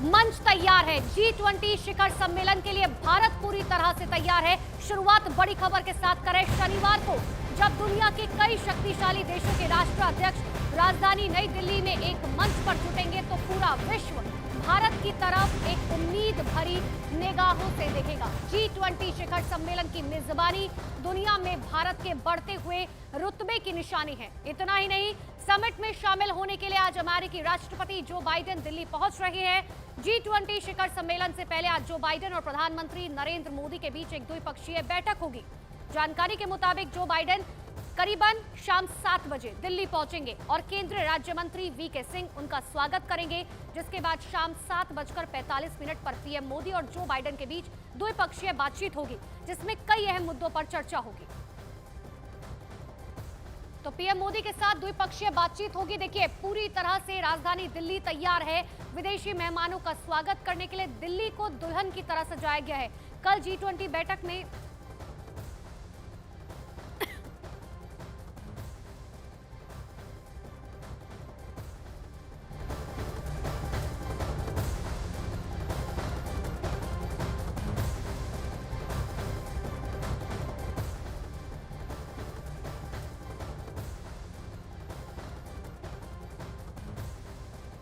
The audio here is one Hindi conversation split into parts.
मंच तैयार है। G20 शिखर सम्मेलन के लिए भारत पूरी तरह से तैयार है। शुरुआत बड़ी खबर के साथ करें। शनिवार को जब दुनिया के कई शक्तिशाली देशों के राष्ट्राध्यक्ष राजधानी नई दिल्ली में एक मंच पर जुटेंगे तो पूरा विश्व भारत की तरफ एक उम्मीद भरी निगाहों से देखेगा। G20 शिखर सम्मेलन की मेजबानी दुनिया में भारत के बढ़ते हुए रुतबे की निशानी है। इतना ही नहीं, समिट में शामिल होने के लिए आज अमेरिकी राष्ट्रपति जो बाइडेन दिल्ली पहुंच रहे हैं। G20 शिखर सम्मेलन से पहले आज जो बाइडेन और प्रधानमंत्री नरेंद्र मोदी के बीच एक द्विपक्षीय बैठक होगी। जानकारी के मुताबिक जो बाइडेन करीबन शाम 7 बजे दिल्ली पहुंचेंगे और केंद्रीय राज्य मंत्री वीके सिंह उनका स्वागत करेंगे, जिसके बाद शाम 7:45 पर पीएम मोदी और जो बाइडेन के बीच द्विपक्षीय बातचीत होगी, जिसमें कई अहम मुद्दों पर चर्चा होगी। तो पीएम मोदी के साथ द्विपक्षीय बातचीत होगी। देखिए, पूरी तरह से राजधानी दिल्ली तैयार है। विदेशी मेहमानों का स्वागत करने के लिए दिल्ली को दुल्हन की तरह सजाया गया है। कल G20 बैठक में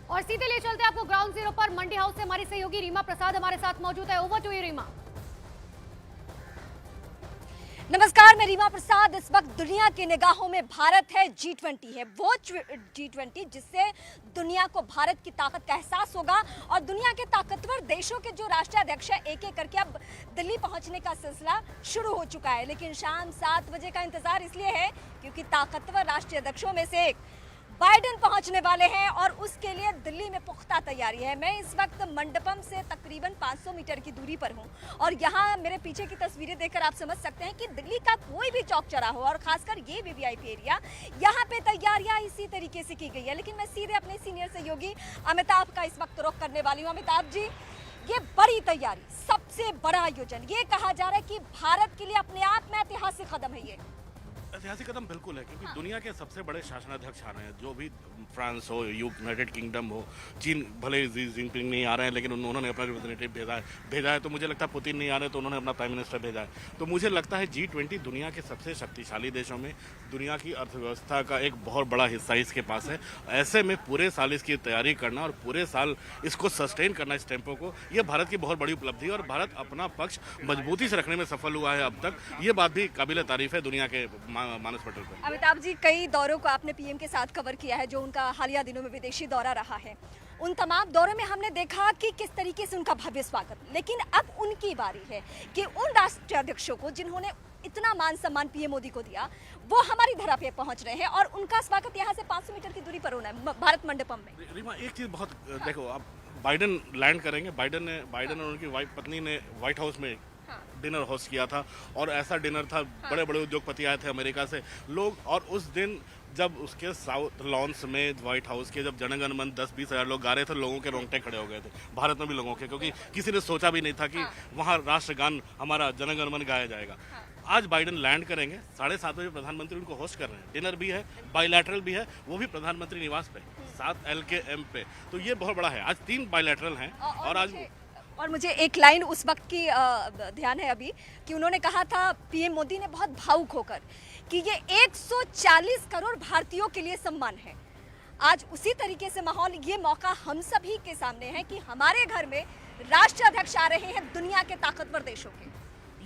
और सीधे ले चलते हैं आपको ग्राउंड जीरो पर। मंडी हाउस से हमारी सहयोगी रीमा प्रसाद हमारे साथ मौजूद है। Over to you Reema. नमस्कार, मैं रीमा प्रसाद। इस वक्त दुनिया की निगाहों में भारत है। G20 है वो G20 जिससे दुनिया को भारत की ताकत का एहसास होगा और दुनिया के ताकतवर देशों के जो राष्ट्राध्यक्ष है एक एक करके अब दिल्ली पहुंचने का सिलसिला शुरू हो चुका है। लेकिन शाम 7 बजे का इंतजार इसलिए है क्योंकि ताकतवर राष्ट्राध्यक्षों में से एक बाइडेन पहुंचने वाले हैं और उसके लिए दिल्ली में पुख्ता तैयारी है। मैं इस वक्त मंडपम से तकरीबन 500 मीटर की दूरी पर हूं और यहाँ मेरे पीछे की तस्वीरें देखकर आप समझ सकते हैं कि दिल्ली का कोई भी चौक चौराहा और खासकर ये वीवीआईपी एरिया, यहाँ पे तैयारियां इसी तरीके से की गई है। लेकिन मैं सीधे अपने सीनियर सहयोगी अमिताभ का इस वक्त रुख करने वाली हूँ। अमिताभ जी, ये बड़ी तैयारी, सबसे बड़ा आयोजन, ये कहा जा रहा है कि भारत के लिए अपने आप में ऐतिहासिक कदम है। ये ऐतिहासिक कदम बिल्कुल है क्योंकि दुनिया के सबसे बड़े शासनाध्यक्ष आ रहे हैं। जो भी फ्रांस हो, यूनाइटेड किंगडम हो, चीन भले शी जिनपिंग नहीं आ रहे हैं लेकिन उन्होंने अपना रिप्रेजेंटेटिव भेजा है। तो मुझे लगता है पुतिन नहीं आ रहे तो उन्होंने अपना प्राइम मिनिस्टर भेजा है। तो मुझे लगता है G20 दुनिया के सबसे शक्तिशाली देशों में दुनिया की अर्थव्यवस्था का एक बहुत बड़ा हिस्सा इसके पास है। ऐसे में पूरे साल इसकी तैयारी करना और पूरे साल इसको सस्टेन करना, इस टेम्पो को, ये भारत की बहुत बड़ी उपलब्धि है और भारत अपना पक्ष मजबूती से रखने में सफल हुआ है अब तक। ये बात भी काबिल तारीफ है दुनिया के मानस पटल पर। अमिताभ जी, कई दौरों को आपने पीएम के साथ कवर किया है, जो उनका हालिया दिनों में विदेशी दौरा रहा है। उन तमाम दौरों में हमने देखा कि किस तरीके से उनका भव्य स्वागत, लेकिन अब उनकी बारी है कि उन राष्ट्राध्यक्षों को जिन्होंने इतना मान सम्मान पीएम मोदी को दिया, वो हमारी धरा पे पहुंच रहे हैं और उनका स्वागत यहाँ से 500 मीटर की दूरी पर होना है, भारत मंडपम में। रीमा, एक चीज बहुत देखो, अब बाइडेन लैंड करेंगे। बाइडेन और उनकी पत्नी ने व्हाइट हाउस में डिनर होस्ट किया था और ऐसा डिनर था, बड़े बड़े उद्योगपति आए थे अमेरिका से लोग। और उस दिन जब उसके साउथ लॉन्स में व्हाइट हाउस के जब जनगण मन 10-20 हज़ार लोग गा रहे थे, लोगों के रोंगटे खड़े हो गए थे। भारत में भी लोगों के, क्योंकि किसी ने सोचा भी नहीं था कि वहाँ राष्ट्रगान हमारा जनगण मन गाया जाएगा। आज बाइडेन लैंड करेंगे, 7:30 बजे प्रधानमंत्री उनको होस्ट कर रहे हैं। डिनर भी है, बायलैटरल भी है, वो भी प्रधानमंत्री निवास पे 7 LKM पे। तो ये बहुत बड़ा है। आज 3 बायलैटरल हैं और मुझे एक लाइन उस वक्त की ध्यान है अभी कि उन्होंने कहा था पीएम मोदी ने बहुत भावुक होकर कि ये 140 करोड़ भारतीयों के लिए सम्मान है। आज उसी तरीके से माहौल, ये मौका हम सभी के सामने है कि हमारे घर में राष्ट्राध्यक्ष आ रहे हैं दुनिया के ताकतवर देशों के।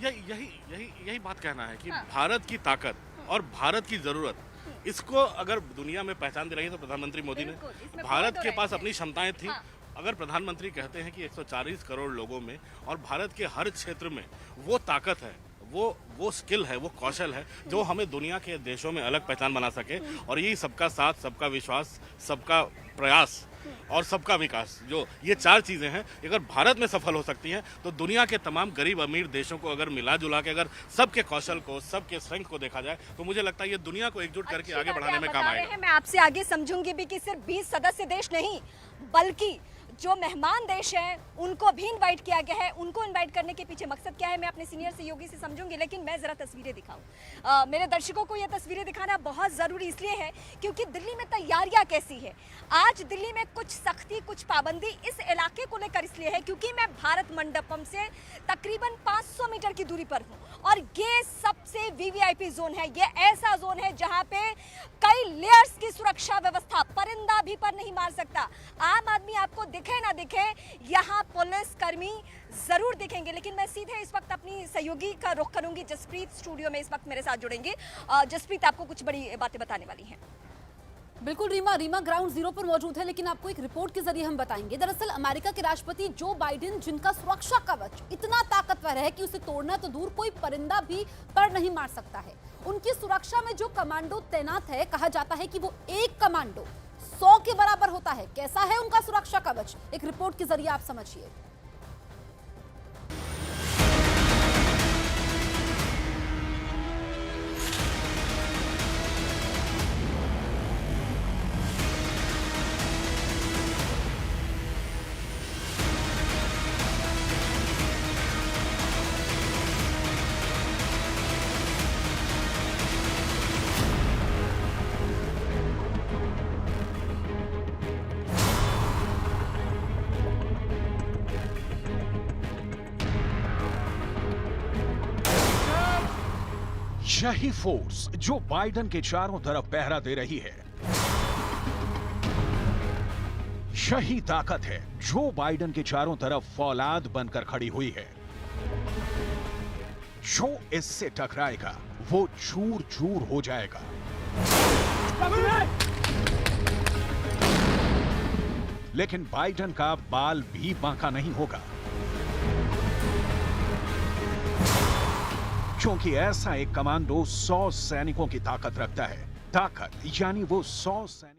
यही बात कहना है कि भारत की ताकत और भारत की जरूरत, इसको अगर दुनिया में पहचान दिलाई तो प्रधानमंत्री मोदी ने। भारत के पास अपनी क्षमताएं थी। अगर प्रधानमंत्री कहते हैं कि 140 करोड़ लोगों में और भारत के हर क्षेत्र में वो ताकत है, वो स्किल है, वो कौशल है जो हमें दुनिया के देशों में अलग पहचान बना सके। और यही सबका साथ, सबका विश्वास, सबका प्रयास और सबका विकास, जो ये 4 चीज़ें हैं, अगर भारत में सफल हो सकती हैं तो दुनिया के तमाम गरीब अमीर देशों को अगर मिला जुला के अगर सबके कौशल को, सबके स्ट्रेंथ को देखा जाए तो मुझे लगता है ये दुनिया को एकजुट करके आगे बढ़ाने में काम आएगा। मैं आपसे आगे समझूंगी भी कि सिर्फ 20 सदस्य देश नहीं, बल्कि जो मेहमान देश हैं उनको भी इनवाइट किया गया है। उनको इनवाइट करने के पीछे मकसद क्या है मैं अपने सीनियर सहयोगी से समझूंगी, लेकिन मैं जरा तस्वीरें दिखाऊं। मेरे दर्शकों को ये तस्वीरें दिखाना बहुत जरूरी इसलिए है क्योंकि दिल्ली में तैयारियां कैसी है। आज दिल्ली में कुछ सख्ती, कुछ पाबंदी इस इलाके को लेकर इसलिए इसलिए है क्योंकि मैं भारत मंडपम से तकरीबन 500 मीटर की दूरी पर हूँ और ये सबसे वीवीआईपी जोन है। ये ऐसा जोन है जहाँ पे कई लेयर्स की सुरक्षा व्यवस्था, परिंदा भी पर नहीं मार सकता। आम आदमी आपको दिखे ना दिखे, यहाँ पुलिस कर्मी जरूर दिखेंगे। लेकिन मैं सीधे इस वक्त अपनी सहयोगी का रुख करूंगी। जसप्रीत स्टूडियो में इस वक्त मेरे साथ जुड़ेंगे। जसप्रीत आपको कुछ बड़ी बातें बताने वाली हैं। बिल्कुल रीमा ग्राउंड जीरो पर मौजूद है, लेकिन आपको एक रिपोर्ट के जरिए हम बताएंगे। दरअसल अमेरिका के राष्ट्रपति जो बाइडेन, जिनका सुरक्षा कवच इतना ताकतवर है कि उसे तोड़ना तो दूर, कोई परिंदा भी पर नहीं मार सकता है। उनकी सुरक्षा में जो कमांडो तैनात है, कहा जाता है कि वो एक कमांडो 100 के बराबर होता है। कैसा है उनका सुरक्षा कवच, एक रिपोर्ट के जरिए आप समझिए। यही फोर्स जो बाइडेन के चारों तरफ पहरा दे रही है, यही ताकत है जो बाइडेन के चारों तरफ फौलाद बनकर खड़ी हुई है। जो इससे टकराएगा वो चूर चूर हो जाएगा। लेकिन बाइडेन का बाल भी बांका नहीं होगा, क्योंकि ऐसा एक कमांडो 100 सैनिकों की ताकत रखता है। ताकत यानी वो 100 सैनिक